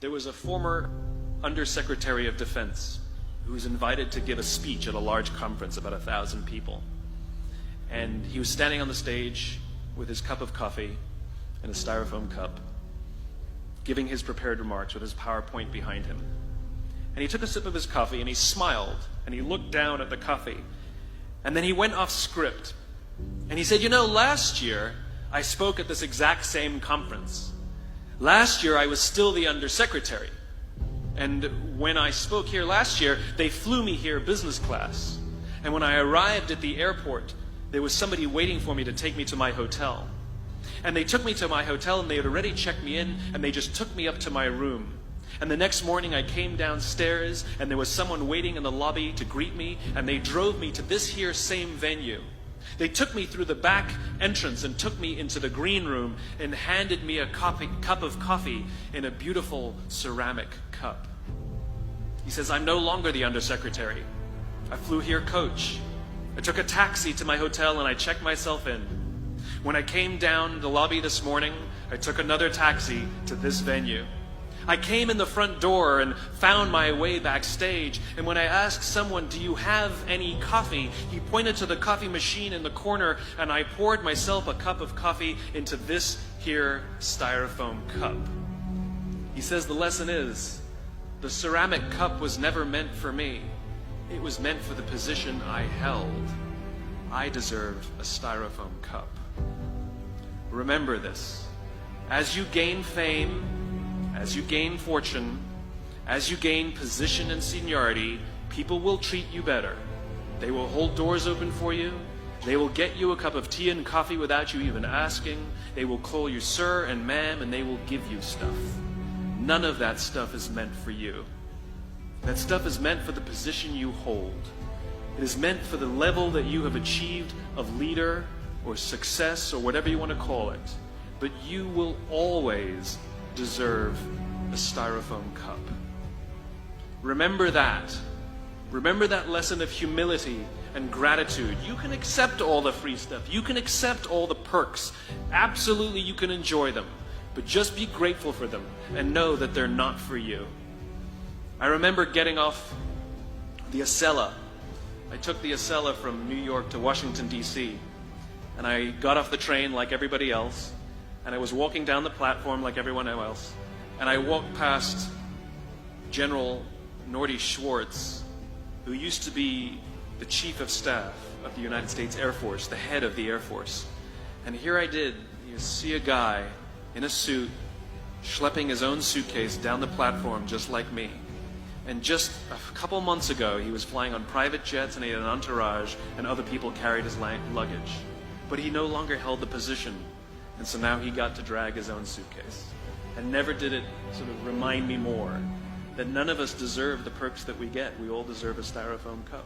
There was a former Undersecretary of Defense who was invited to give a speech at a large conference, about 1,000 people. And he was standing on the stage with his cup of coffee and a styrofoam cup, giving his prepared remarks with his PowerPoint behind him. And he took a sip of his coffee and he smiled and he looked down at the coffee. And then he went off script. And he said, you know, last year I spoke at this exact same conference. Last year I was still the Undersecretary. And when I spoke here last year, they flew me here business class. And when I arrived at the airport, there was somebody waiting for me to take me to my hotel. And they took me to my hotel and they had already checked me in and they just took me up to my room. And the next morning I came downstairs and there was someone waiting in the lobby to greet me and they drove me to this here same venue. They took me through the back entrance and took me into the green room and handed me a cup of coffee in a beautiful ceramic cup. He says, I'm no longer the Undersecretary. I flew here coach. I took a taxi to my hotel and I checked myself in. When I came down the lobby this morning, I took another taxi to this venue. I came in the front door and found my way backstage, and when I asked someone, do you have any coffee? He pointed to the coffee machine in the corner, and I poured myself a cup of coffee into this here styrofoam cup. He says the lesson is, the ceramic cup was never meant for me. It was meant for the position I held. I deserved a styrofoam cup. Remember this. As you gain fame, as you gain fortune, as you gain position and seniority, people will treat you better. They will hold doors open for you. They will get you a cup of tea and coffee without you even asking. They will call you sir and ma'am, and they will give you stuff. None of that stuff is meant for you. That stuff is meant for the position you hold. It is meant for the level that you have achieved of leader or success or whatever you want to call it. But you will always deserve a styrofoam cup. Remember that. Remember that lesson of humility and gratitude. You can accept all the free stuff. You can accept all the perks. Absolutely, you can enjoy them. But just be grateful for them and know that they're not for you. I remember getting off the Acela. I took the Acela from New York to Washington, D.C. And I got off the train like everybody else. And I was walking down the platform like everyone else. And I walked past General Norty Schwartz, who used to be the Chief of Staff of the United States Air Force, the head of the Air Force. And here I did, you see a guy in a suit, schlepping his own suitcase down the platform just like me. And just a couple months ago, he was flying on private jets and he had an entourage and other people carried his luggage. But he no longer held the position. And so now he got to drag his own suitcase. And never did it sort of remind me more that none of us deserve the perks that we get. We all deserve a styrofoam cup.